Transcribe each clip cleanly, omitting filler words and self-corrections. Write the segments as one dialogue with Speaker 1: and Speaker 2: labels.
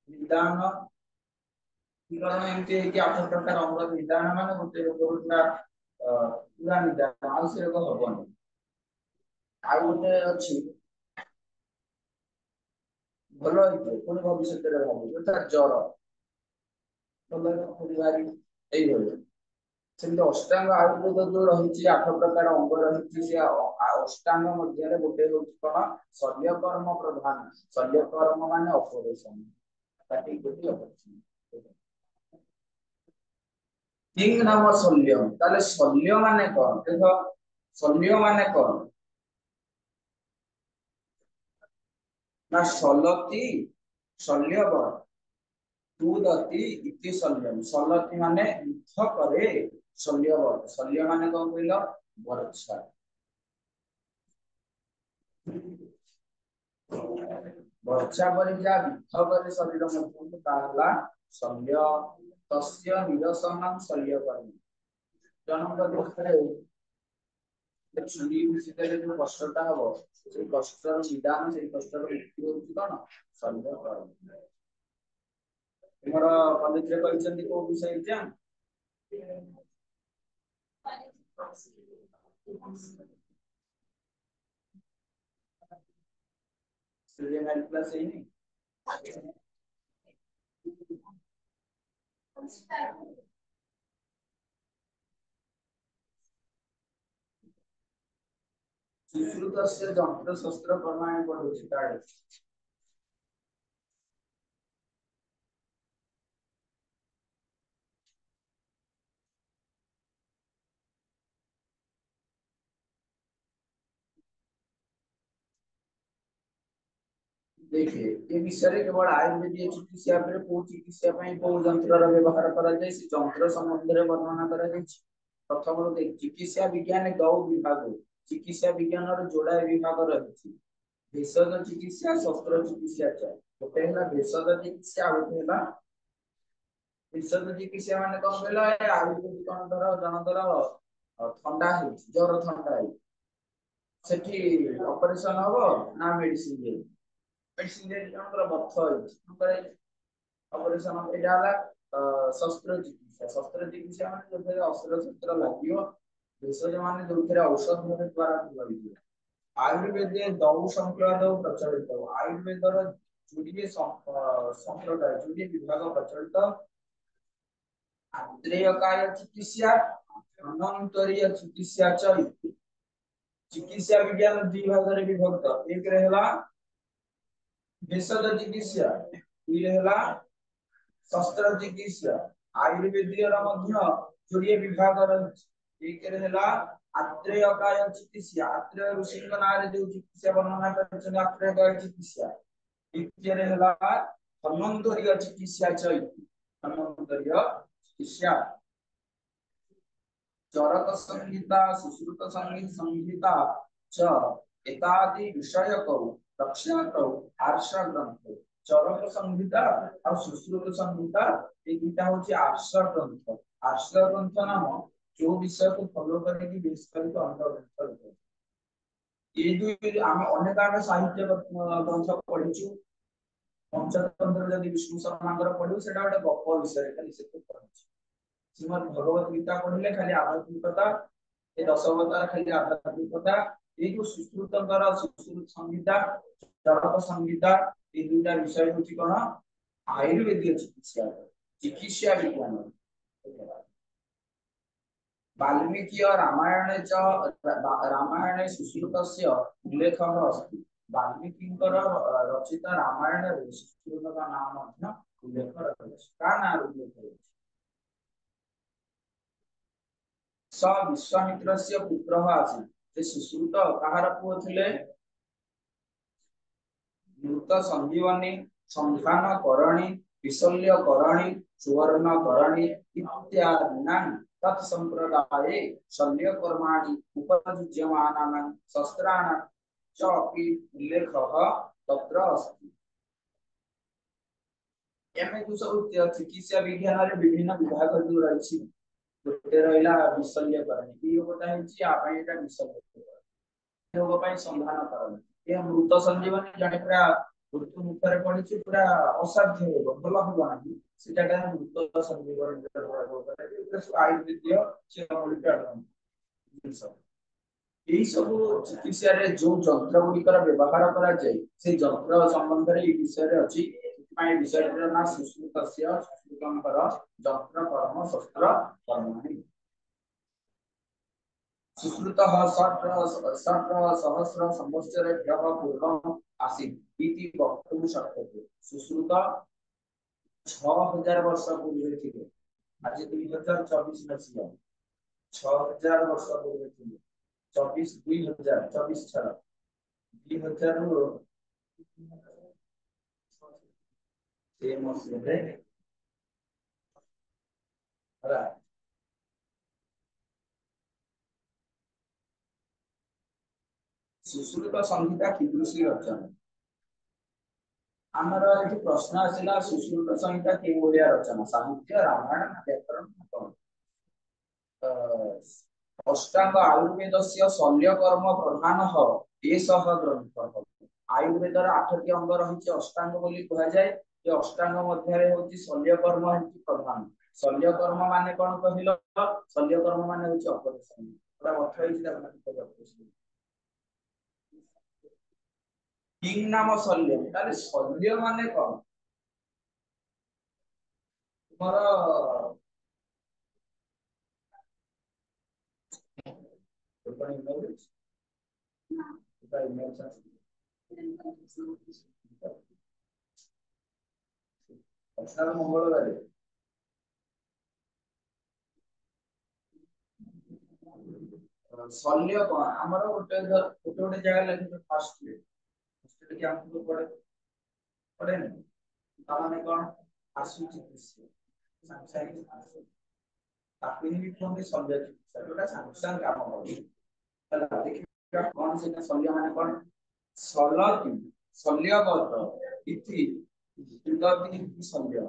Speaker 1: निदान निदान एमती है कि आठ प्रकार अंग निदान माने गोटे रोगरा पूरा निदान आउ से रोग हबनी आ गोटे अछि भलो होइतो पुणी भविष्य रे हबो जोटा जर भलो पुणी भारी एई भलो सेमती अष्टांग आयुर्वेद जो रही आठ प्रकार अंग रही से अष्टांग मध्य गोटे हूँ कौन शल्य कर्म प्रधान शल्य कर्म मान ऑपरेशन किंग नाम शल्य ताले शल्य माने कौन देखो शल्य माने कौन ना शलति शल्य दूदति इति शल्यम शलति माने युद्ध करे शल्य शल्य माने कौन कहलो वर्षा वर्षा पर जा युद्ध करे शरीर मध्य ताहला शल्य तस्य निरसनम शल्य कर्म जनक दुखरे छुरी विषय जो कष्टता हबो से कष्टर निदान से कष्टर मुक्ति होची कोन शल्य कर्म तुमरा कॉलेज रे कहछन्ती को विषय एग्जाम सीरियल क्लास है नहीं सुश्रुतस्य जंत्र शस्त्र प्रमाण पढुछि ताडे देखिए ये विषय केवल आयुर्वेदीय चिकित्सा पर को चिकित्सा पई को यंत्र रा व्यवहार करा जाय से यंत्र संबंध रे वर्णना करा जाय प्रथम देख चिकित्सा विज्ञान गौ विभाग चिकित्सा विज्ञान रो जोड़ा विभाग रही भेषज चिकित्सा शस्त्र चिकित्सा गोटे है भेषज चिकित्सा गोटे है भेषज चिकित्सा माने कौन कहला आयुर्वेदिक कौन धर जन धर ठंडा है ज्वर ठंडा है सेठी ऑपरेशन हबो ना मेडिसिन दे मेडिसिन दे जन बथ है ऑपरेशन एटा हला शस्त्र चिकित्सा माने जो अस्त्र शस्त्र लागियो भेषज माने जो औषध द्वारा लगियो आयुर्वेद दौ संप्रदाय प्रचलित आयुर्वेदर जुड़िए संप्रदाय जुड़िए विभाग प्रचलित आत्रेयकाय चिकित्सा अनंतरीय चिकित्सा चिकित्सा विज्ञान दुई भाग रे विभक्त एक रहला भेषज चिकित्सा दुई रहला शस्त्र चिकित्सा आयुर्वेदीय रा मध्य जोड़िए विभाग रही एक रहला आत्रेयकाय चिकित्सा आत्रेय ऋषि का नाम रे जो चिकित्सा वर्णना करछन आत्रेयकाय चिकित्सा द्वितीय रहला धन्वंतरीय चिकित्सा धन्वंतरीय चिकित्सा चरक संहिता सुश्रुत संहिता संहिता च एतादि विषयकौ रक्षाकौ आर्ष ग्रंथ चरक संहिता और सुश्रुत संहिता ये दुटा होची आर्ष ग्रंथ नाम जो विषय को फॉलो करके विस्तारित अंतर्ग्रंथ ये दुई हम अनेक आगे साहित्य ग्रंथ पढ़िछु पंचतंत्र जदि विष्णु शर्मा पढ़ियो सेटा गोटे गप विषय खाली से पढ़िछु श्रीमद् भगवत गीता पढ़िले खाली आध्यात्मिकता ये 10 अवतार खाली आध्यात्मिकता ये जो सुश्रुतंकर सुश्रुत संहिता चरक संहिता ये दुटा विषय होची कोन आयुर्वेदीय चिकित्सा चिकित्सा विज्ञान वाल्मीकि और रामायणे च रामायणे सुश्रुतस्य उल्लेखः अस्ति वाल्मीकि रचित रामायण रे सुश्रुत का नाम अध्य उल्लेख रहछि का नाम उल्लेख रहछि स विश्वामित्रस्य पुत्रः आसीत् से सुश्रुत कहार पुओ थिले मृत संजीवनी संधान करणी विशल्य करणी सुवर्ण करणी इत्यादि तत्संप्रदाये शल्य कर्माणि उपयुज्यमानानां शस्त्राणां च अपि उल्लेखः तत्र अस्ति एमे जो सब चिकित्सा विज्ञान रे विभिन्न विभाग जो रही गोटे रहिला विशल्य करणी ई गोटा हेची आपण एटा विशल्य करणी रोग संधान करणी ये मृत संजीवनी जने पूरा ମୃତ୍ୟୁ ମୁଖରେ ପଡିଛି ପୁରା ଅସାଧ୍ୟ ହେବ, ଭଲ ହବ ନାହିଁ, ସେଟା ମୃତ ସଞ୍ଜୀବନ ସବୁ ଆୟୁର୍ବେଦୀୟ ଜିନିଷ। এই ସବୁ ଚିକିତ୍ସାରେ ଯୋଉ ଯନ୍ତ୍ର ଗୁଡିକର ବ୍ୟବହାର କରାଯାଏ ସେଇ ଯନ୍ତ୍ର ସମ୍ବନ୍ଧରେ এই ବିଷୟରେ ଅଛି। ସେଥିପାଇଁ এই ବିଷୟର ନାଁ ସୁଶ୍ରୁତସ୍ୟ, ସୁଶ୍ରୁତଙ୍କର ଯନ୍ତ୍ର କର୍ମ ଶସ୍ତ୍ର କର୍ମାଣି। सुश्रुतः सहस्र संवत्सरेभ्यः पूर्वम् आसीत् इति वक्तुं शक्यते। सुश्रुत 6000 वर्ष पूर्वे थे, आज 2024 मसीहा 6000 वर्ष पूर्वे थे, 24 2000 24 छाड़ 2000 से मसीहा है। सुश्रुत संहिता कीदृशी रचना? आमर ये प्रश्न आसला सुश्रुत संहिता के भलिया रचना, साहित्य रामायण व्याकरण कौन? अष्टांग आयुर्वेदस्य शल्य कर्म प्रधान एषः ग्रंथ। आयुर्वेदर 8टी अंग रही अष्टांग बोली कह जाए। ये अष्टांग मध्य होची शल्य कर्म होची प्रधान। शल्य कर्म माने कौन कहल? शल्य कर्म माने होची ऑपरेशन। पूरा अर्थ होची किंग नाम शल्य, ताले शल्य माने कौन? तुम्हारा मंगलवार शल्य कौन आमर गोटे गोटे जगह लगे फास्ट हॉस्पिटल के हमको पड़े पड़े नहीं ताने कौन आसुची दृश्य सांसारिक आसु ताकि भी कोन शल्य चिकित्सा सांसारिक काम करी हला देखिए कौन से शल्य माने कौन शलति शल्यगत इति विदति शल्य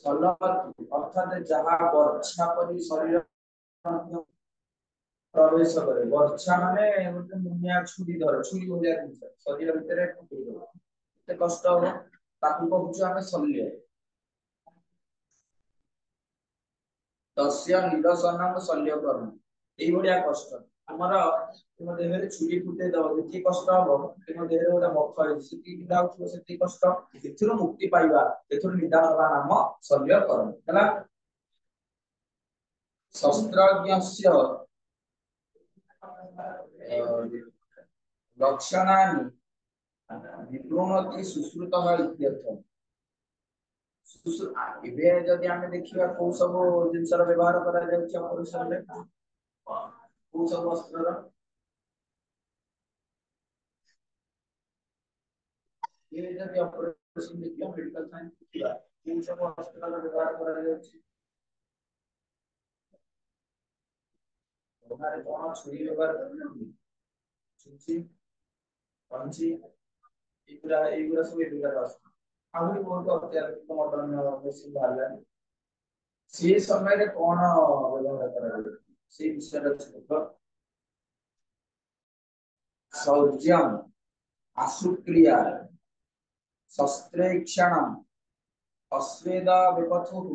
Speaker 1: शलति अर्थात जहां वर्षा परि शरीर प्रवेश करे। वर्षा माने गोटे मुनिया छुरी धर छुरी भलिया जिनिस शरीर भितर पकड़ी दो एते कष्ट हो ताकू कहूछु आमे शल्य। तस्य निरसनं शल्य कर्म एई भलिया कष्ट हमर तुम देहरे छुरी फुटे दब जेति कष्ट हो तुम देहरे गोटे बख सेति निदा हो सेति कष्ट एथिरो मुक्ति पाइबा एथिरो निदान हवा नाम शल्य कर्म हला। शस्त्रज्ञस्य लक्षणानि विवृणति सुश्रुतः इत्यर्थ। एबे जदि आमे देखिबा को सब जिनसर व्यवहार करा जाउछि ऑपरेशन रे को सब वस्त्रर ये जदि ऑपरेशन देखिबा मेडिकल साइंस देखिबा को सब वस्त्रर व्यवहार करा जाउछि ओनारे कोन छुरी व्यवहार करना छुरी पंची एगुरा सब एगुरा वस्त्र आहुरी बहुत अत्याधुनिक मॉडर्न मेसिन बाहर से समय रे कोन व्यवहार करा से विषय सौज्यम आशुक्रिया शस्त्रेक्षणम अस्वेद विपथुः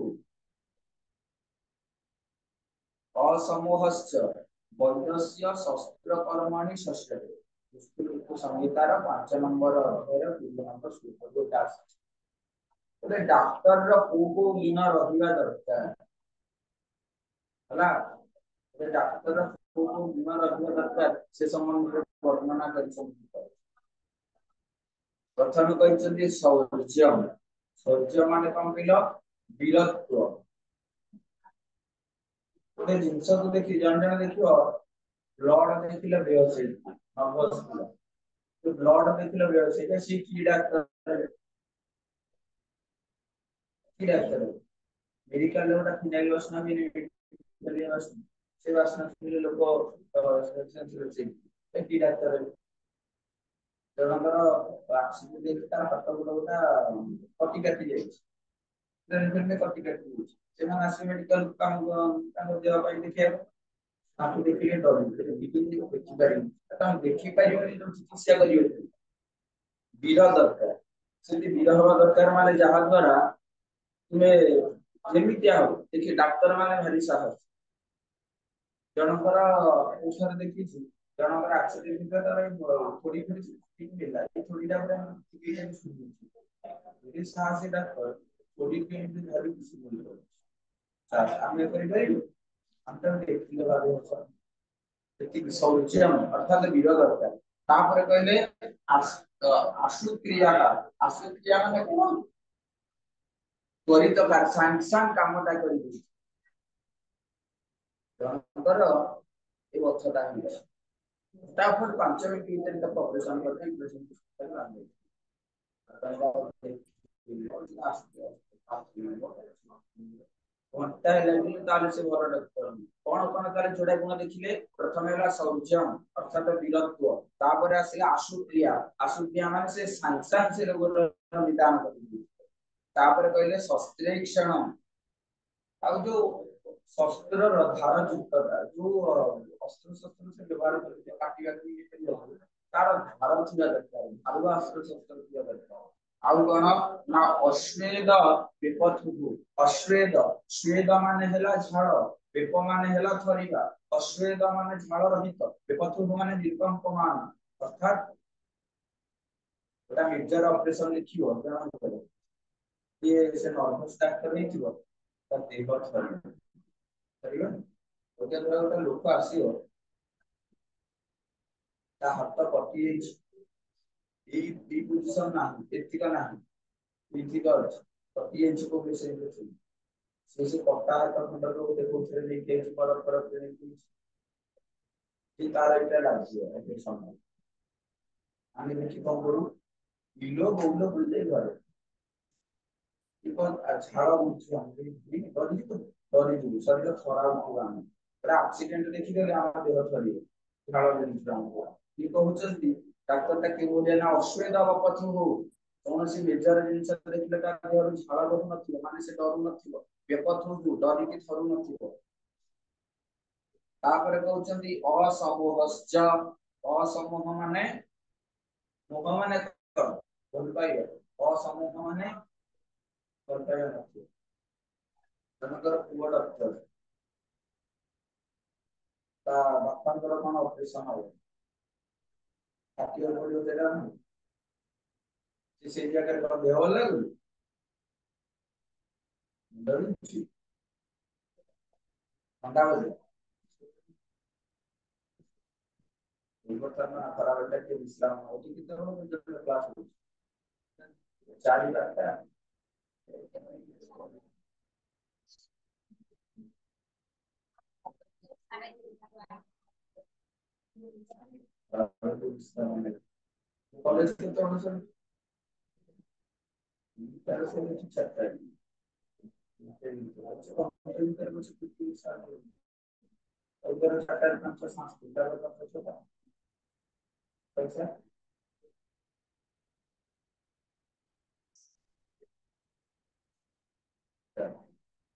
Speaker 1: असमूहश्च वैद्यस्य शस्त्रकर्माणि शस्यते। सुश्रुत संहितार 5 नंबर अध्याय 2 नंबर सूत्र गोटा गोटे डॉक्टर रो को गुण रहिबा दरकार हला। गोटे डॉक्टर रो को गुण रहिबा दरकार से संबंध वर्णना करछन। प्रथम कहछन शौर्यम शौर्य माने कोन कहलो वीरत्व। गोटे जिंस को देखि जन जन देखियो ब्लड देखिले बेहोश नर्वस तो ब्लड देखिले बेहोश के सी की डॉक्टर मेडिकल गोटा फिनाइल वासना भी मेडिकल वासना से वासना सुनिले लोक सेंसिटिव से की डॉक्टर जनकर एक्सीडेंट देखि तार हाथ गोटा कटी काटी जाय ट्रेन में कटी काटी जाय से माने आसी मेडिकल काम देह पाई देखिया आपको देखिए डर देखि पारि ता देखि पारि जो चिकित्सा करियो वीर दरकार से वीर हवा दरकार माने जहा द्वारा तुम्हें जेमितिया हो देखि डाक्टर माने भारी साहस जनकर औषध देखि जनकर एक्सीडेंट तार थोड़ी थोड़ी ठीक मिला थोड़ी टा पूरा ठीक है सुनी ये साहसी डाक्टर थोड़ी के भारी खुशी मिल ଆମେ କରିପାରିବୁ ଆମେ ତ ଦେଖିଲେ ଭାବେ ଏତିକି ଶୌଚମ ଅର୍ଥାତ ବୀର ଦରକାର ତାପରେ କହିଲେ ଆଶୁକ୍ରିୟା ଆଶୁକ୍ରିୟା ମାନେ କଣ ତ୍ୱରିତ ସାଙ୍ଗେ କାମଟା କରିବି ଜଣଙ୍କର ଏ ବଛଟା ହେଇଛି ତାପରେ 5 ମିନିଟ ଭିତରେ ତାକୁ ଅପରେସନ କରିକି घंटा लगे ताले से भर डॉक्टर कोन कोन ताले जोड़ा गुण देखिले प्रथम हैला सौर्यम अर्थात वीरत्व तापर आसे आशुक्रिया माने से सांसार से रोग निदान करबी तापर कहले शस्त्रेक्षण आ जो शस्त्र र धार युक्तता जो अस्त्र शस्त्र से व्यवहार करते काटिया की तार धार थिया दरकार धार अस्त्र शस्त्र थिया दरकार आउ कोन ना अश्वेद विपथु अश्वेद श्वेद माने हैला झाड़ विप माने हैला थरिबा अश्वेद माने झाड़ रहित विपथु माने निर्कंपमान अर्थात एटा मेजर ऑपरेशन लिखियो जान करो ये से नॉर्मल डाक्टर नहीं थिबो त देह थरिबा थरिबा ओके गोटा लोक आसीओ ता हाथ कटि এই পজিশন না এতিকা না এতিকা কটি ইঞ্চি को विषय में से कटा हाथ खंड को देखो फिर लेके पर ट्रेनिंग की तार এটা লাগছে এই সময় আমি দেখি কোন করু ইলো বউলো বলতে পারে because ঝাড়া উঠছে আমি বলি তো বলি দিই শরীর ছড়া উঠবে আমি এটা অ্যাক্সিডেন্ট দেখি গেলে আমার দেহ ছড়িয়ে ঝাড়া দিচ্ছে আমাকে কি কହୁଛନ୍ତି ডাক্তারটা কি বলে না অশ্বেদ অপথু କୌଣସି ମେଜର ଜିନିଷ ଦେଖିଲେ ତା ଦେହରୁ ଝାଳ ବହୁ ନଥିବ ମାନେ ସେ ଡରୁ ନଥିବ ବେପଥୁ ଡରିକି ଥରୁ ନଥିବ ତାପରେ କହୁଛନ୍ତି ଅସମୋହଶ୍ଚ ଅସମୋହ ମାନେ ମୋହ ମାନେ ଭଲ ପାଇବ ଅସମୋହ ମାନେ ଭଲ ପାଇବା ନଥିବ ଜଣଙ୍କର ପୁଅ ଡକ୍ଟର ତା ବାପାଙ୍କର କଣ ଅପରେସନ ହବ କାଟିବାକୁ ପଡିବ ଦେଲା से ଜାଗାରେ କଣ ଦେହ ଭଲ ଲାଗୁନି ଡରୁଛି ଥଣ୍ଡା ହଉଛି ବର୍ତ୍ତମାନ ଖରାବେଳଟା ଟିକେ ବିଶ୍ରାମ ହଉଛି କେତେବେଳେ କ୍ଲାସ ହଉଛି 4:00 कॉलेज के तो अनुसार तार से कुछ चलता है कंप्यूटर में कुछ सारे उधर चार्टर 500 का छोटा पैसा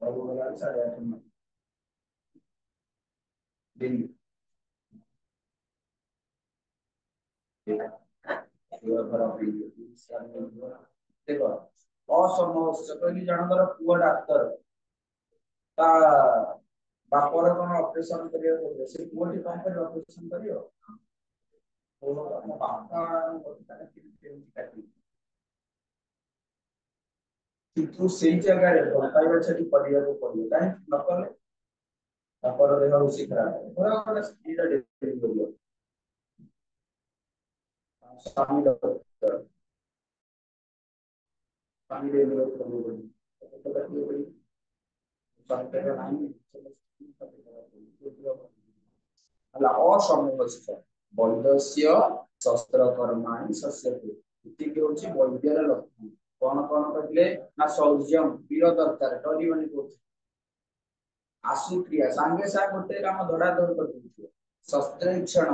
Speaker 1: और वो वाला 8:30 में दिन देखो असमोह कहली जनकर पुआ डाक्तर ता बापर कौन ऑपरेशन करियो से पुआ टी कौन कर ऑपरेशन करियो ओ बापा କିନ୍ତୁ ସେଇ ଜାଗାରେ ଭଲ ପାଇବା ସେଠି କରିବାକୁ ପଡିବ କାହିଁକି ନ କଲେ ବାପର ଦେହ ବେଶୀ ଖରାପ ପୁରା ଗୋଟେ ସ୍ତ୍ରୀର ଡେଲିଭରି କରିବ ସ୍ୱାମୀ ଡକ୍ଟର ସ୍ୱାମୀ ଡେଲିଭରି କରିବ सरकार नाही ହେଲା ଅସମବସ୍ତ ବୈଦସ୍ୟ ଶସ୍ତ୍ରକର୍ମାଣି ଶସ୍ୟତେ ଏତିକି ହେଉଛି ବୈଦ୍ୟର ଲକ୍ଷଣ କଣ କଣ କହିଲେ ନା ଶୌର୍ଯ୍ୟମ ବୀର ଦରକାର ଡରିବନି କହୁଛି ଆଶୁକ୍ରିୟା ସାଙ୍ଗେ ସାଙ୍ଗେ ଗୋଟେ କାମ ଧଡାଧଡ କରିଦେଇଥିବ ଶସ୍ତ୍ରେକ୍ଷଣ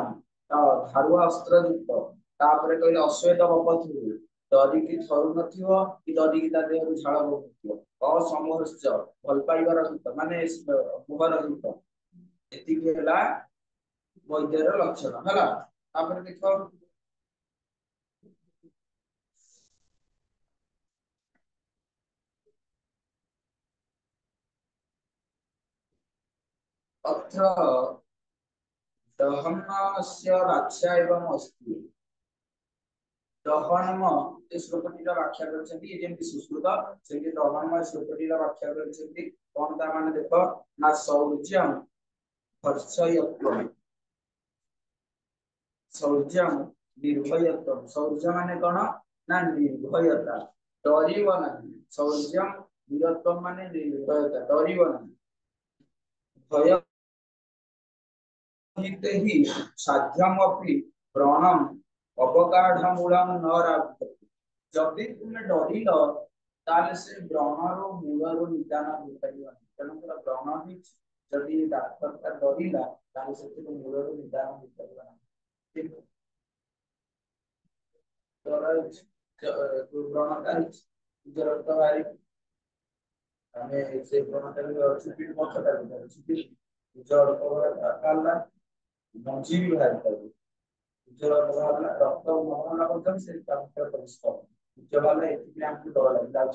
Speaker 1: ଧାରୁଆ ଅସ୍ତ୍ର ଯୁକ୍ତ ତାପରେ କହିଲେ ଅଶ୍ଵେତ ବପଥୁ ଡରିକି ଥରୁ ନଥିବ କି ଡରିକି ତା ଦେହରୁ ଝାଳ ବହୁଥିବ असमोहश्च भल पाइबार हित माने मुहर हित एतिकी ହେଲା वैद्यर लक्षण हला तापर देखो अत्र दहनस्य व्याख्या एवं अस्ति दहनम ए श्लोकटीर व्याख्या करछन्ती ए जेमति सुश्रुत सेमति दहनम श्लोकटीर व्याख्या करछन्ती कोन ता माने देखो ना सौर्यम हर्षयत्वम सौर्यम निर्भयत्वम सौर्य माने कोन ना निर्भयता डरिव नाही सौर्यम वीरत्वम माने निर्भयता डरिव नाही भय हिते ही साध्यम अपि व्रणम अवगाढ़मूलम न राधते जदि तुम डरिल ताले से व्रणर मूलर निदान हो परिबनि तेणुकर व्रण ही जदि डाक्टर का डरिला ताले से मूलर निदान हो परिबनि ठीक तो व्रण का जर तो भाई हमें से व्रण का छुट्टी मत कर छुट्टी जड़ को काला मंजी भी बाहर कर जरा बाहर रक्त महाना पद्धति से काम कर परिश्रम जब वाला इतने आपको डर लगता है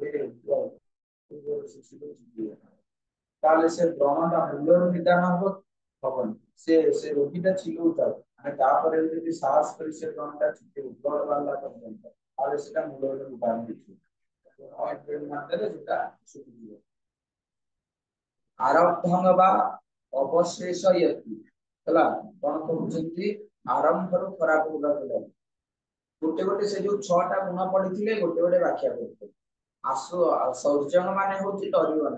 Speaker 1: ये तो शिशु ताले से ब्रह्मांड मूल्य निदान हो भवन से रोगीटा छिलो उठा અને તાપરે যদি સાહસ કરી છે ત્રણটা છૂટે ઉગ્ર વાળા તો તાલે સેটা મૂલ્ય નિદાન દીધું ઓઇલ માત્રે જેটা સુધીયો आरब्धं वा अवशेषयति हला कोन कहउछंती आरंभ रो खराब होगा बोला गोटे गोटे से जो छटा गुण पडिथिले गोटे गोटे व्याख्या करते आसु सौर्जन माने होची डरिबन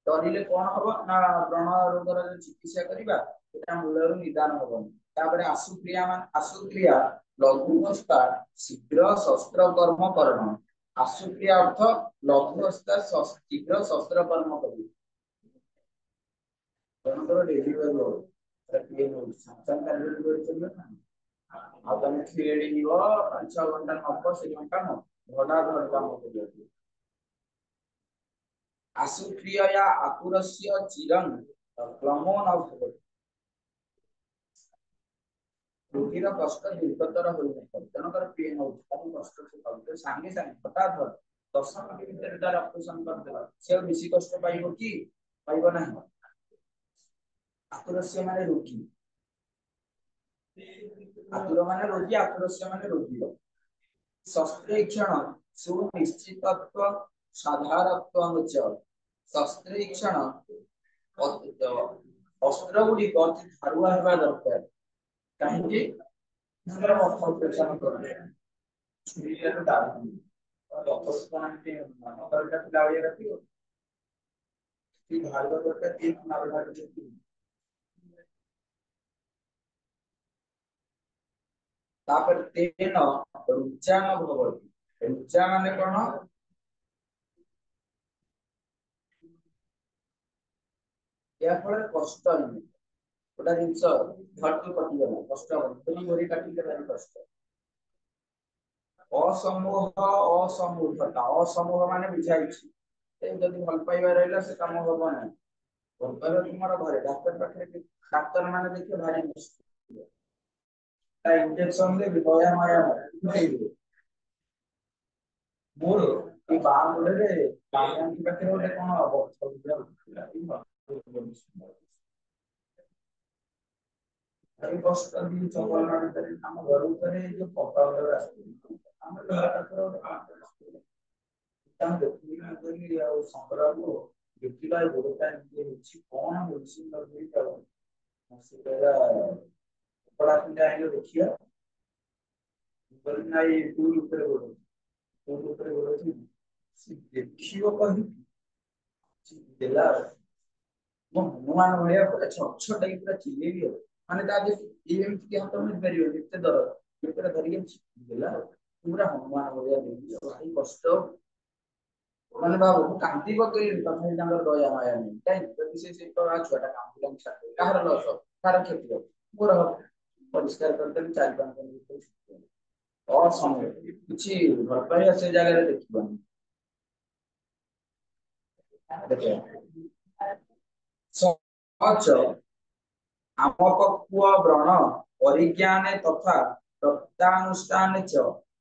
Speaker 1: डरिले कोन हबो ना व्रण रोगर जो चिकित्सा करिबा एटा मूलर निदान हबन तापरे आसुक्रिया लघुवस्था शीघ्र शस्त्र कर्म करण आसुक्रिया अर्थ लघुवस्था शीघ्र शस्त्र कर्म करिबा तेणुकर डेलीवर हो संसार डेलीवर चलिए ना अब तुम खेड़ी हो 5-6 घंटा नब से घंटा न घड़ा घर काम करियो आसुक्रिया आतुरस्य चिरं क्रमो न भवति रोगीर कष्ट दीर्घतर होई नै तेणुकर पेन हो ताकि कष्ट से पाउते संगे संगे हठात 10 मिनिट भीतर तार ऑपरेशन कर देला से बेसी कष्ट पाइबो कि पाइबो नहीं आतुरस्य माने रोगी आतुर माने रोगी आतुरस्य माने रोगी शस्त्रेक्षण सुनिश्चितत्व साधारणत्व च शस्त्रेक्षण अस्त्र गुडी अति धारुआ हेबा दरकार काहेकि नगर ऑपरेशन करले छुरीले तो दाबी और ऑपरेशन के नगरटा पिलावे रखियो कि धारुआ दरकार एक नगरटा के तापर तेन रुचा न भवति रुचा माने कोन या फल कष्ट नहीं ओटा जिंस धरती कटि गला कष्ट बड़ी बड़ी काटि के भारी कष्ट असमूह असमूहता असमूह माने बुझाई छी ए जदी भल पाइबा रहला से काम होबो नै भल पाइबा तुम्हारा घरे डॉक्टर पाखे डॉक्टर माने देखिए भारी मुश्किल इंजेक्शन दे दया माया नहीं मोर ये बात बोले रे कामन की पाखे ओटे कोन हबो अरे कष्ट दी चंबल माने करे हम घर उतरे जो पक्का वाला रास्ता हम घर पाखे ओटे काम तम देखि ना करी आ संग्रह को देखिला गोटा ये होची कोन मेडिसिन लगी जाव से पहला बड़ा पिंडा आइलो देखिया बोलना ये टूल ऊपर बोलो थी सी देखियो कहि देला मो हनुमान होया पूरा छोट छोट टाइप का चिले भी माने ताजे एम के हाथ में करियो देखते दर ये पूरा धरिए देला पूरा हनुमान होया देखियो भाई कष्ट माने बाबू कांति को कई तथे जंगर दया माया नहीं काई विशेष एक तो आ छोटा काम के साथ काहर लस कार क्षति मोर परिष्कार करते 4-5 दिन और समय किछि भरपाई से जगह देखिबनी देखिए सच आमपक्व व्रण परिज्ञाने तथा प्रत्यानुष्ठाने च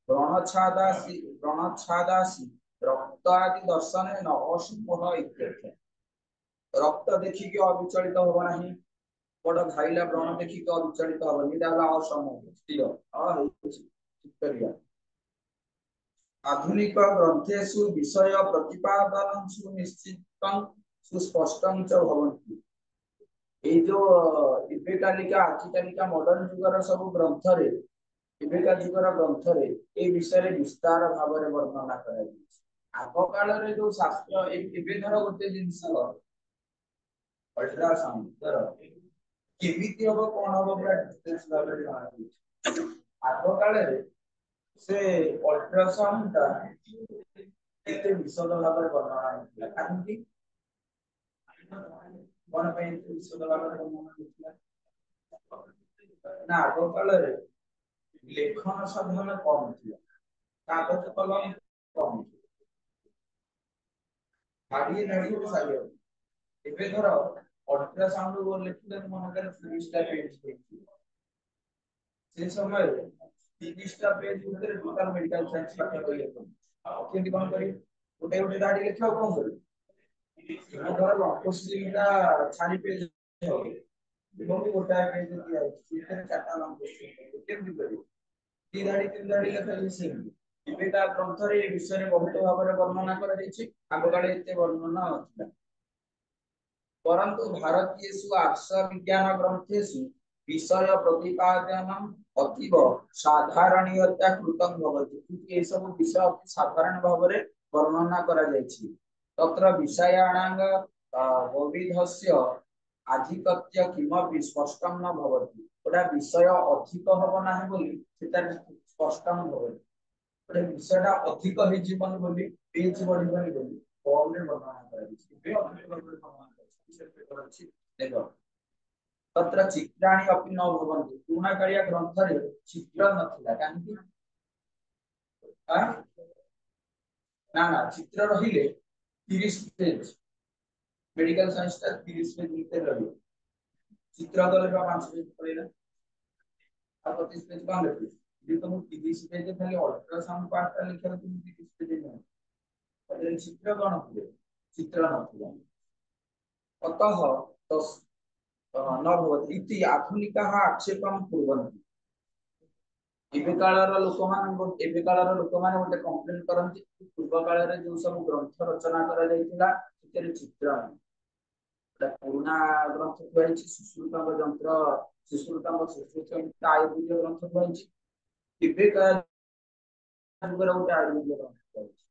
Speaker 1: व्रणछादासी रक्त आदि दर्शने न असमूह इत्यर्थ रक्त देखिक अविचलित हम ना बड़ घाइला व्रण देखिक अविचलित हम असमय स्थिर आधुनिक ग्रंथेषु विषय प्रतिपादन सुनिश्चित सुस्पष्ट च भवन्ति ए जो इबे कालिका आखि कालिका मॉडर्न जुगर सब ग्रंथ रे इबेका जुगर ग्रंथ रे ए विषय विस्तार भाव में वर्णना कराई आग काल रे जो शास्त्र इबे धर गोटे जिंस अल्ट्रासाउंड धर केमिति हबो कोन हबो पूरा डिटेल्स भाव में जଣା आग काल रे से अल्ट्रासाउंड ता केते विशद भाव में वर्णना होता कारण कौन पे विशद भाव में वर्णना होता ना आग काल रे लेखन साधन कम थिला कागज कलम कम गाड़ी गाड़ी सारियो एबे धर अल्ट्रासाउंड को लेखिले मन करे 30 टा पेज देखि से समय 30 टा पेज भितर टोटल मेडिकल साइंस पाठ करिए केंति कोन करी गोटे गोटे गाड़ी लेखा कोन करी धर लंकोस्टिंग ता 4 पेज हो ଏବଂ ଗୋଟାଏ ପେଜ ଦିଆ ହେଇଛି ସେଥିରେ ଚାରିଟା ଲମ୍ବ କେମିତି କରିବ ଦି ଧାଡି ତିନି ଧାଡି ଲେଖା ହେଇଛି ଏବେକା ଗ୍ରନ୍ଥରେ ଏ ବିଷୟରେ ବହୁତ ଭାବରେ ବର୍ଣ୍ଣନା କରାଯାଇଛି ଆଗକାଳେ ଏତେ ବର୍ଣ୍ଣନା ନଥିଲା परंतु भारतीयेषु आर्ष विज्ञान ग्रंथेषु विषय प्रतिपादनम अतीव साधारणीयता कृतं भवति क्योंकि ए सब विषय अति साधारण भाବରେ वर्णना करा जायछि तत्र विषयाणां वैविध्यस्य आधिक्य किमपि स्पष्टं न भवति ओटा विषय अधिक हबो नाही बोली सेटा स्पष्ट न भवति ओटा विषयटा अधिक हे जीवन बोली पेज बढ़िबनि बोली कम रे वर्णना करा जायछि बे अधिक भाବରେ वर्णना करा जायछि देखो तत्र चित्राणि अपि न भवन्ति पुराना कालिया ग्रंथ रे चित्र नथिला काहेकि ना ना चित्र रहिले 30 पेज मेडिकल साइंस ता 30 पेज भीतर रहियो चित्र कले 5 पेज पड़ेला आ 25 पेज कौन लिखि ये तो 30 पेज खाली अल्ट्रासाउंड पार्ट ता लिखले तुम 30 पेज नहीं अरे चित्र कौन थे चित्र नथिला अतः तो न भवति इति आधुनिकाः आक्षेपं कुर्वन्ति एबे कालर लोक माने गोटे कंप्लेन करନ୍ତି पूर्व काल रे जो सब ग्रंथ रचना करा जायतिला सेते चित्र पुराना ग्रंथ कुआइछि सुश्रुतंग यंत्र सुश्रुतंग सुश्रुतंग आयुर्वेद ग्रंथ कुआइछि एबे का गुरा गोटे आयुर्वेद ग्रंथ कुआइछि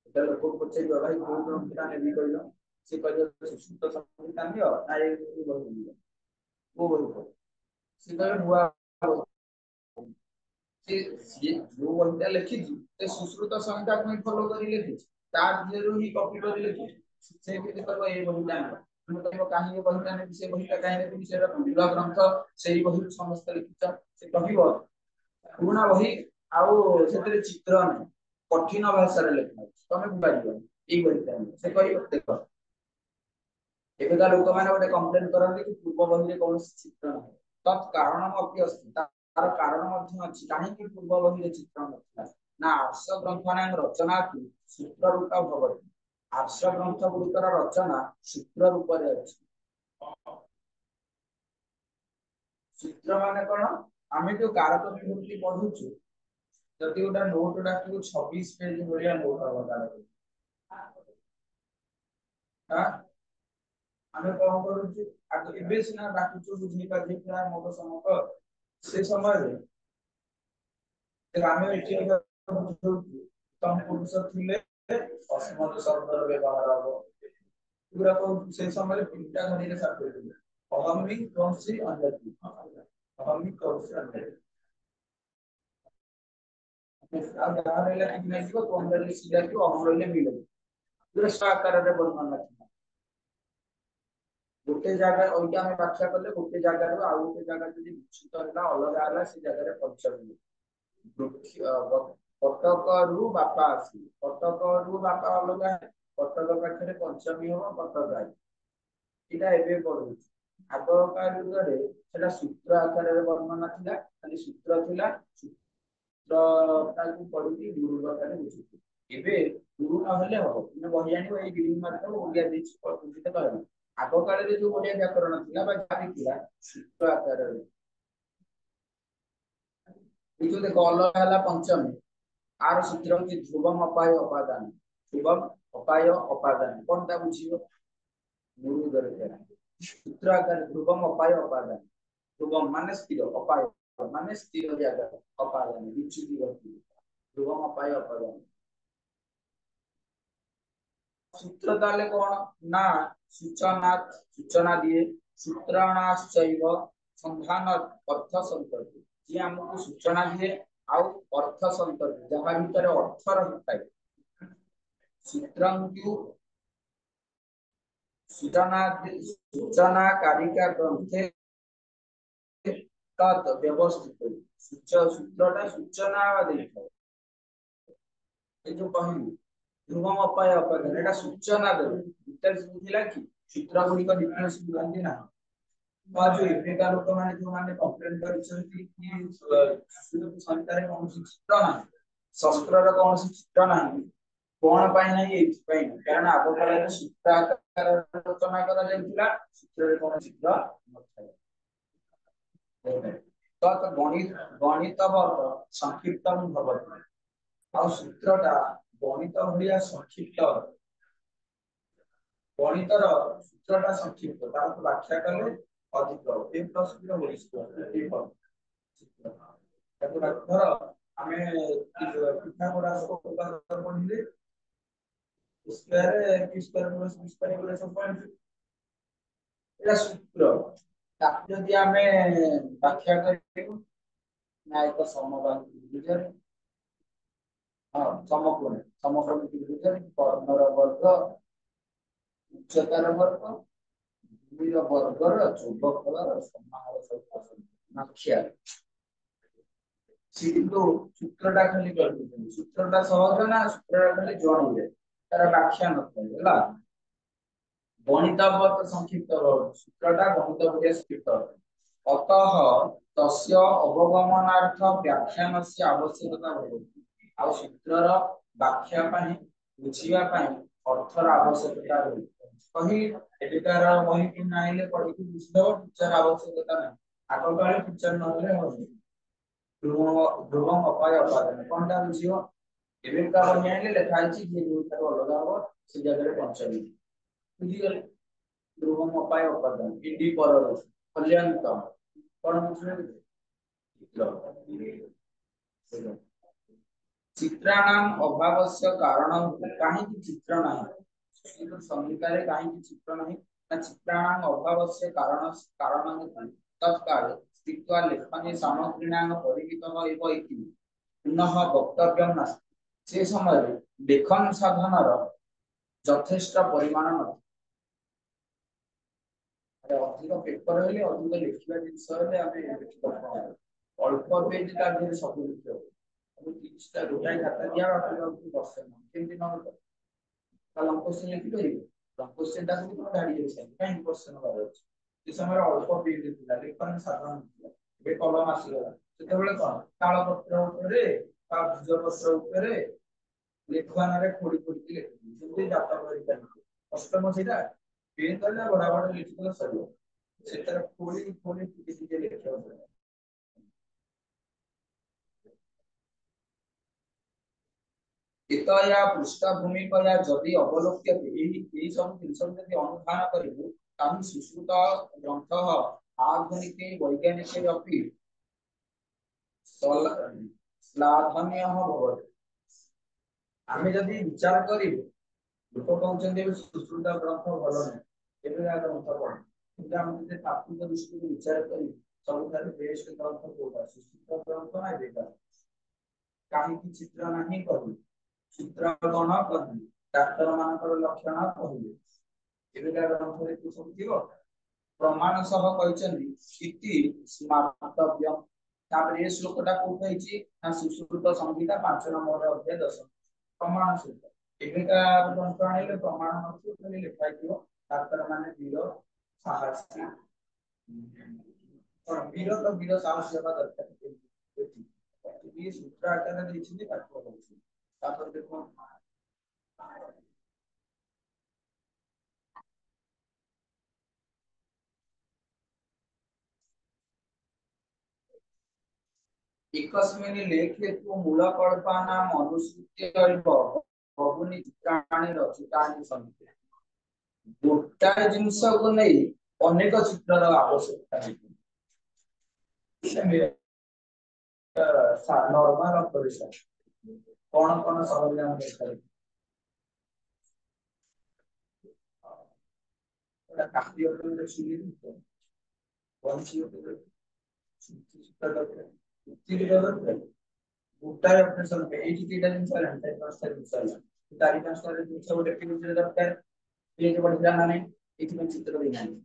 Speaker 1: एटा लोक पछे भाई कोन ग्रंथ ता नेबी कहिलो से कहियो सुश्रुत संहिता नियो आयुर्वेद बहि वो बहि से कहियो हुआ से जो वंटा लिखी थी सुश्रुत संहिता को फॉलो करी लिखी तार जेरो ही कॉपी करी लिखी से भी देखो ये बहिटा हम कहबो काहे ये बहिटा ने से बहिटा काहे ने से मूल ग्रंथ सेही बहि समस्त लिखित से कहिबो पुराना बहि आउ सेतरे चित्र नै कठिन भाषा रे लिखा तमे बुझाइबो ई बहिटा से कहिबो देखो एबेका लोक माने गोटे कंप्लेन करନ୍ତି कि पूर्व बहि रे कोन चित्र नै तत् कारणम अपि अस्ति तार कारण मध्ये अछि काहे कि पूर्व बहि रे चित्र नथिला ना आर्ष ग्रंथानां रचना तु सूत्र रूप भवति आर्ष ग्रंथ गुरुतर रचना सूत्र रूप रे अछि सूत्र माने कोन आमे जो कारक विभक्ति पढुछु जदि ओटा नोट डाकू 26 पेज भलिया नोट हवा कारक हां आमे कोन करूछु आगे एबे सिना डाकुछु बुझी पाछि पूरा मोट समक से समय रे आमे एठी तम पुरुष थिले अस्मद शब्दर व्यवहार हो पूरा को से समय पिंटा घड़ी रे साथ देले अहमि कौनसी अंदर अहमि कौनसी अंदर अब बाहर ले कि नहीं को अंदर ले सीधा को अमर ले मिले पूरा साकार रे वर्णना गोटे जगह ओइटा में व्याख्या करले गोटे जगह रे आ गोटे जगह जदी निश्चित होला अलग आला से जगह रे पंचमी कटक रु बापा आसी कटक रु बापा अलग है कटक पाखरे पंचमी हो कटक आई इटा एबे पढु आगो का युग रे सेटा सूत्र आकार रे वर्णना थिला खाली सूत्र थिला सूत्र ताकू पढि गुरु बारे बुझितु ଏବେ ଗୁରୁ ନହେଲେ ହବ ମାନେ ବହି ଆଣିବ ଏଇ ଗ୍ରୀନ ମାର୍କ ଓଡିଆ ଦେଇଛି ବୁଝିତେ କହିବ। ଆଗ କାଳରେ ଯୋଉ ଓଡିଆ ବ୍ୟାକରଣ ଥିଲା ବା ଯାହା ଥିଲା ସୂତ୍ର ଆକାରରେ ଏଇ ଯୋଉ ଦେଖ ଅଲଗା ହେଲା ପଞ୍ଚମୀ आर सूत्र हूँ ध्रुवम अपाय अपादान ध्रुवम अपाय अपादान कौन ता बुझियो गुरु दरकार सूत्र आकार ध्रुवम अपाय अपादान ध्रुवम माने स्थिर अपाय माने स्थिर जगह अपादान विच्युति होती ध्रुवम अपाय अपादान सूत्र ताले कौन ना सूचना सूचना दिए सूत्रणाश्चैव संधान अर्थ संतति ये हमको सूचना दिए आउ अर्थ संतति जहां भीतर अर्थ रहता है सूत्रंकु सूचना सूचना कारिका ग्रंथे तत् व्यवस्थित सूत्रटा सूचना देता ये जो कहलु ध्रुवम अपाय अपादान एटा सूचना दे भीतर बुझिला कि सूत्र गुडी को डिफरेंस बुझांती ना जो एବେକା ଲୋକମାନେ ଯୋଉମାନେ କମ୍ପ୍ଲେନ କରିଛନ୍ତି କି ସଂହିତାରେ କୌଣସି ଚିତ୍ର ନାହିଁ ଶସ୍ତ୍ରର କୌଣସି ଚିତ୍ର ନାହିଁ କଣ ପାଇଁ ନାହିଁ ଏଇଥିପାଇଁ କାରଣ ଆଗ କାଳରେ ସୂତ୍ର ଆକାର ରଚନା କରାଯାଉଥିଲା ସୂତ୍ରରେ କୌଣସି ଚିତ୍ର ନଥାଏ ତତ୍ ଗଣିତ ବର୍ଗ ସଂକ୍ଷିପ୍ତମ୍ ଭବତି ଆଉ ସୂତ୍ରଟା ଗଣିତ ଭଳିଆ ସଂକ୍ଷିପ୍ତ ଗଣିତର ସୂତ୍ରଟା ସଂକ୍ଷିପ୍ତ ତାକୁ ବ୍ୟାଖ୍ୟା କଲେ अधिक A plus B whole square A पर ताको धर हमें कितना बड़ा स्क्वायर पढ़िले स्क्वायर की square plus B square plus सब पॉइंट एला सूत्र ताको यदि हमें व्याख्या करियो ना एक समबाहु त्रिभुज हां समकोण त्रिभुज कर्णर वर्ग उच्चतार वर्ग भूमिर वर्गर जोगफलर समाहार सहित व्याख्या सिंधु सूत्रटा खाली कर दिते सूत्रटा सहज ना सूत्रटा खाली जणिले तार व्याख्या नथला गणित वर्ग संक्षिप्त सूत्रटा गणित वर्ग संक्षिप्त अतः तस्य अवगमनार्थ व्याख्यानस्य आवश्यकता भवति आ सूत्रर व्याख्या पई बुझिया पई अर्थर आवश्यकता रहति कही एबिकार वही कि नाइले पढ़ी कि बुझदो टीचर आवश्यकता नहीं आगो काले टीचर नहले हो ध्रुवम अपाय अपादान कोनटा बुझियो एबिका वही आइले लेखा अछि जे दुइटा अलग हो से जगह पंचमी बुझि गेले ध्रुवम अपाय अपादान इडी पर कल्याण कोन बुझले चित्राणाम अभावस्य कारणं काहे कि चित्र नाही संहितारे काहे कि चित्र नाही ना चित्राणाम अभावस्य कारणं तत्काल स्थित्वा लेखने सामग्रीणां परिमितः एव इति पुनः वक्तव्यं नास्ति से समय लेखन साधनर यथेष्ट परिमाण न अधिक पेपर हेले अधिक लिखिबा जिंस हेले आमे अल्प पेज ता जे सब लिखियो अब 30टा गोटाई खाता दिया बाकी वर्ष केमति न हो कल हम क्वेश्चन लिखि परिबे क्वेश्चन ता को गाडी अछि काई क्वेश्चन बारे अछि इस समय अल्प पेज दिला लेखन साधन बे कलम आसी गला सेतेबेले कोन ताळ पत्र उपरे ता भुज पत्र उपरे लेखन रे खोडी खोडी लेखि जेते जाता करि पारि अष्टम सिधा पेन करना बड़ा बड़ा लिखिबो सरियो सेतर खोडी खोडी टिके लेखियो इतया पृष्ठभूमिकया जदि अवलोक्यते एही सब जिनस जदि अनुधान करिबु ताहि सुश्रुत ग्रंथः आधुनिके वैज्ञानिके अपि श्लाघनीयः भवति आमे जदि विचार करिबु लोक कहउछन्ते सुश्रुत ग्रंथ भलो नै एबे आ ग्रंथ कोन किंतु हम जदि तात्विक दृष्टि विचार करि सबठारु बेस्ट ग्रंथ कोटा सुश्रुत ग्रंथ नै देखा काहे कि चित्र नाही कहू चित्र गण कहू डाक्टर मानकर लक्षण कहू एबेका ग्रंथरे कि सब थिबो प्रमाण सह कहचंदी इति स्मार्तव्य तापर ए श्लोकटा कोठैछि ना सुश्रुत संहिता 5 नंबर अध्याय 10 प्रमाण सहित एबेका ग्रंथ आनिले प्रमाण नथि खाली लिखा थिबो डाक्टर माने वीर साहसी और वीर साहसी हेबा दरकार ये सूत्र आकार ଦେଇଛନ୍ତି ତାକୁ କହିଛି ତାପରେ ଦେଖो एकस्मिन् लेखे तु मूलकल्पानाम् अनुसृत्यैव बहूनि चित्राणि रचितानि सन्ति। गोटाए जिनस को नहीं अनेक चित्रर आवश्यकता है। नॉर्मल ऑपरेशन कौन कौन सरंजाम दरकार काफी होटल सुनी तो वंशी होटल चित्र दरकार चित्र दरकार गोटाए ऑपरेशन पे एच तीटा दिन सारा टाइम पास दिन सारा तारीख पास सारा दिन सब टेक्निक दरकार पेज बढ़ जाना नहीं एक में चित्र भी नहीं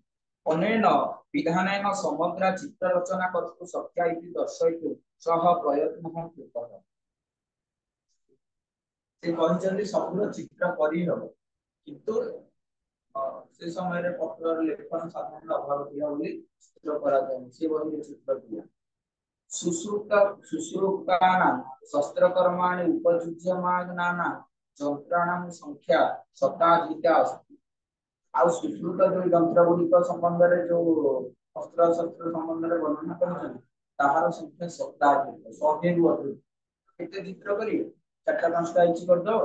Speaker 1: अनेन विधानेन समग्र चित्र रचना कर्तुं शक्या इति दर्शयितुं सः प्रयत्नः कृतः। से कहते सबूर चित्र करहब किंतु से समय पत्र लेखन साधन अभाव दिया चित्र करा से बही चित्र दिया शुश्रूषकानां शस्त्रकर्माणि उपयुज्यमानानां यन्त्राणां संख्या शताधिका अस्ति। आ सुश्रुत जो यंत्र गुड़िक संबंध में जो अस्त्र शस्त्र संबंध में वर्णना कर संख्या शताधिक 100 रु अधिक केते चित्र करिए चारटा पांचटा इच कर दो।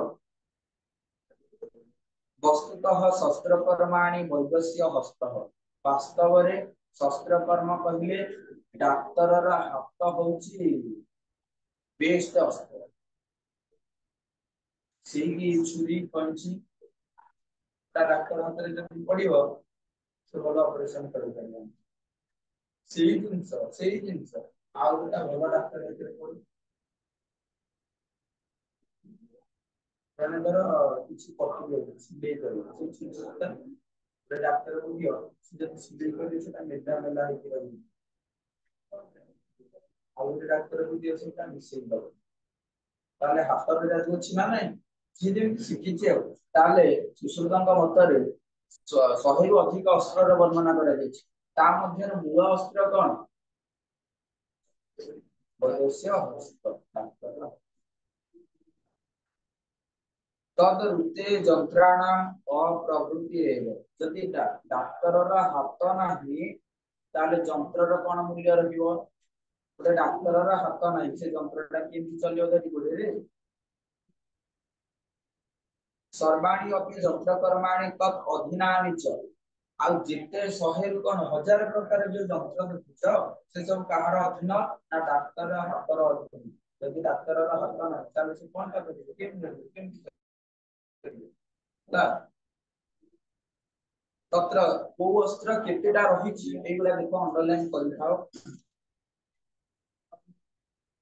Speaker 1: वस्तुतः शस्त्रकर्माणि वैद्यस्य हस्तः वास्तव रे शस्त्रकर्म कहले डाक्टर रा हाथ होची बेस्ट अस्त्र सेही छुरी पंची ता डाक्टर हाथ रे जब पड़िबो से भलो ऑपरेशन कर पाइबो सेही जिंस आ गोटा भलो डाक्टर रे पड़ी जनकर किसी पट्टी सिले कर से चिकित्सा रे डाक्टर को दियो से जब सिले कर सेटा मेदा मेला हे कि ଆଉ ଗୋଟେ ଡାକ୍ତର ବି ଦିଅ ସେଟା ମିଶେଇ ଦବ ତାହେଲେ ହାତରେ ଯାଦୁ ଅଛି ନା ନାହିଁ ଯିଏ ଯେମିତି ଶିଖିଛି ଆଉ ତାହେଲେ ସୁଶ୍ରୁତଙ୍କ ମତରେ 100 ରୁ ଅଧିକ ଅସ୍ତ୍ରର ବର୍ଣ୍ଣନା କରାଯାଇଛି ତା ମଧ୍ୟରୁ ମୂଳ ଅସ୍ତ୍ର କଣ ବୈଶ୍ୟ ହସ୍ତ तद रुते यंत्राणाम अप्रवृत्ति रहेगा जदि डाक्तर हाथ नहीं ताले यंत्र कौन मूल्य रहिबो गोटे डाक्तर हाथ नहीं से यंत्रटा केमती चलियो धरी गोड़े सर्वाणी अपनी यंत्रकर्माणी तत् अधीनानि च आ जिते 100 रु कोन 1000 प्रकार जो यंत्र देखुछ से सब कहार अधीन ना डाक्तर हाथर अधीन यदि डाक्तर हाथ ना ताले से कोन का करिवे केमती तत्र को अस्त्र केतेटा रहिछि एगुला देखो अंडरलाइन करिथाओ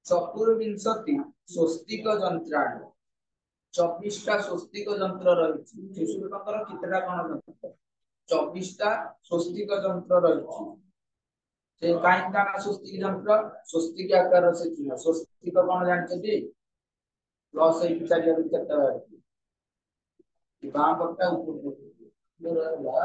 Speaker 1: चतुर्विंशति स्वस्तिक यंत्राणि 24 टा स्वस्तिक यंत्र रहिछि शिशुकर केतेटा कोन यंत्र 24 टा स्वस्तिक यंत्र रहिछि से काई का स्वस्तिक यंत्र स्वस्तिक आकार से चिन्ह स्वस्तिक कोन जानछथि प्लस 1 4 4 बाम पट्टा ऊपर रहला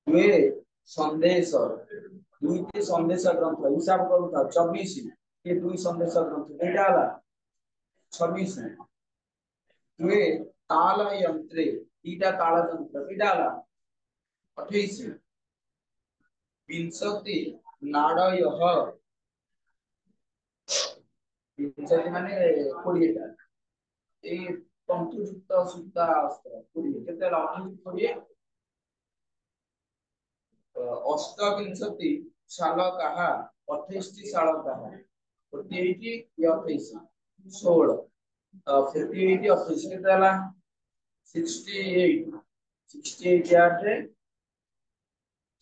Speaker 1: वे संदेश दुईटी संदेश ग्रंथ हिसाब करूता 24 के दुई संदेश ग्रंथ एटा हला 26 वे ताल यंत्रे ईटा ताल यंत्र एटा हला 28 विंशति नाड़यः विंशति माने 20 टा ए तंतुयुक्त सूता अस्त्र 20 केते हला 20 अष्टविंशति शालकाः 28 टी शालकाः 48 या 28 16 58 28 केते हला 68 68 यार रे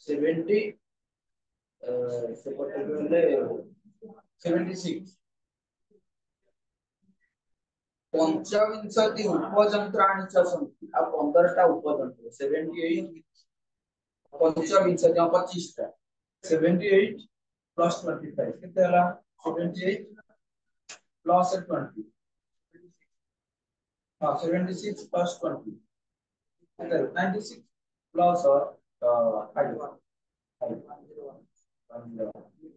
Speaker 1: 70 से पटे गले 76 पंचविंशति उपयंत्राणि च सन्ति आ 15 टा उपयंत्र 78 पंचविंशति 25 टा 78 प्लस 25 कितने हला 78 प्लस 20 हां 76 प्लस 20 कितने 96 प्लस 5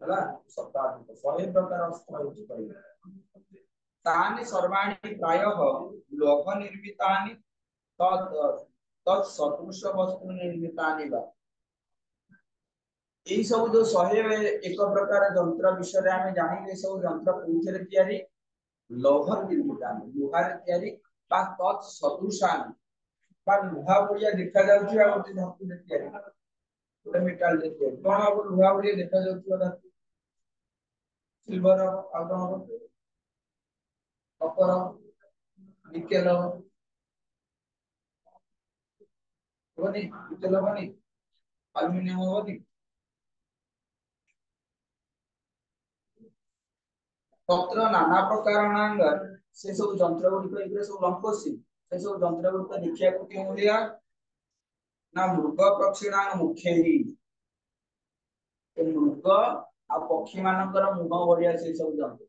Speaker 1: ହେଲା ଶତାଧିକ 100 ପ୍ରକାର ଅସ୍ତ୍ର ହେଉଛି କହିଲେ तानि सर्वाणि प्रायः लोह निर्मितानि तत् तत् सदृश वस्तु निर्मितानि वा एई सब जो 101 प्रकार यंत्र विषय रे आमे जानि सब यंत्र कोउथरे तयारी लोह निर्मितानि लोहार तयारी बा तत् सदृशानि बा लोहा भलिया देखा जाउछि आ गोटे धातु रे तयारी गोटे मेटाल रे तयारी कोन अब लोहा भलिया देखा जाउछि धातु सिल्वर आ कोन कपर निकेल होनी निकेल होनी एल्युमिनियम होनी पत्र नाना प्रकार नांगर से सब यंत्र गुडी को सब लंकोसी से सब यंत्र गुडी को देखिया को क्यों लिया ना मृग पक्षीना मुख्य ही मृग आ पक्षी मानकर मुह बढ़िया से सब यंत्र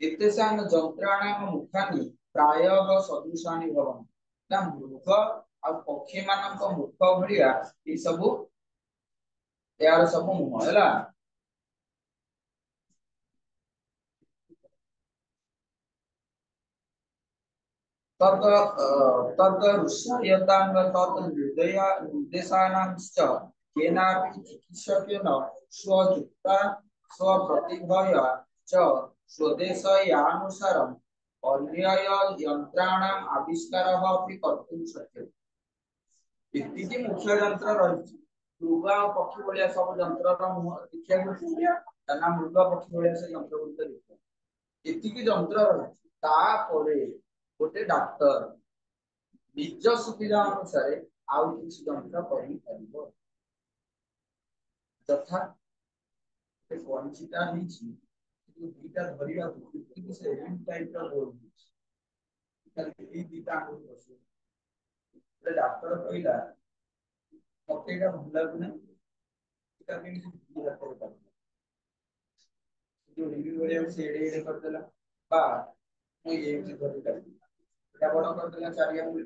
Speaker 1: एतेषां यंत्राणां मुखानि प्रायः सदृशानि भवन्ति ना मृग आ पक्षी मानक मुख भलिया ए सब यार सब मुह हैला तद तद ऋषयतांग तद हृदय निर्देशानांश्च केनापि चिकित्सकेन स्वयुक्ता स्वप्रतिभया च स्वदेशयानुसारम् अन्यय यंत्राणाम् आविष्कारः अपि कर्तुं शक्यते एतिकी मुख्य यंत्र रहिछि मृग और पक्षी भलिया सब यंत्रर देखिया को ना मृग पक्षी भलिया से यंत्र गुड देखिया एतिकी यंत्र रहिछि तापरे गोटे डाक्टर निज सुविधा अनुसार आउ किछि यंत्र करि परिबो तथा ए कोनचिता हिछि दुईटा धरिया कि से एम टाइप का बोल खाली ए दुईटा आंगुल बसो ए डाक्टर कहिला मतेगा भला गुना एटा केमि बुझा कर जो रिव्यू वाले से एडे कर देला बा मैं ये चीज धरि कर এটা বড় করে দিলা 4 আঙ্গুল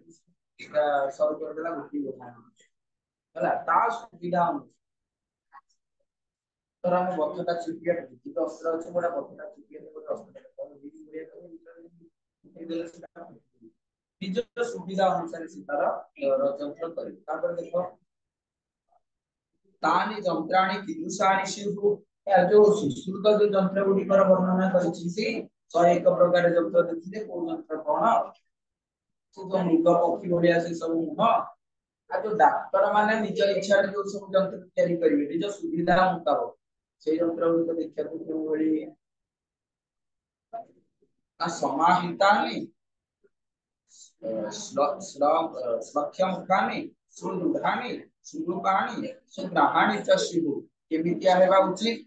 Speaker 1: এটা সরু করে দিলা গুটি উঠা হলা তা সুবিধা তোর আমি বক্তটা চিপিয়ে দিই তো অস্ত্র আছে বড় বক্তটা চিপিয়ে দেব অস্ত্র কোন বিধি করে এই দিলে সেটা নিজ সুবিধা অনুসারে সেটার যন্ত্র করি তারপরে দেখো तानि যন্ত্রাণি কিদুষানি শিহু जो सुश्रुत जो যন্ত্র গুলি কর বর্ণনা করেছি সে 101 প্রকার যন্ত্র দেখিলে কোন যন্ত্র কোন से जो मृग पक्षी भलिया से सब मुह आ जो डाक्टर माने निज इच्छा जो सब यंत्र तैयारी करिवे निज सुविधा मुताबिक से यंत्र को देखिया को केउ भली आ समाहितानि स्लक्षमुखानि सुदुधानि सुरूपाणि सुग्रहाणि च शिवु केमितिया हेबा उचित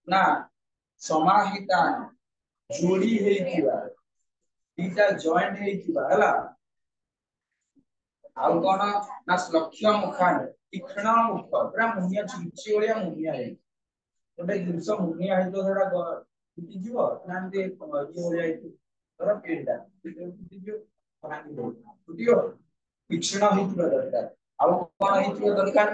Speaker 1: ना समाहितानि जोड़ी हेइतिबा तीटा जॉइंट हेइतिबा हला आउ कोन ना लक्ष्य मुखान तीक्ष्ण मुख पूरा मुनिया चिची ओलिया मुनिया है गोटे जिंस मुनिया है तो थोड़ा टूटी जीव नांदे ये ओलिया है तोरा पेडा टूटी जीव भांगी दो टूटियो तीक्ष्ण हितबा दरकार आउ कोन हितबा दरकार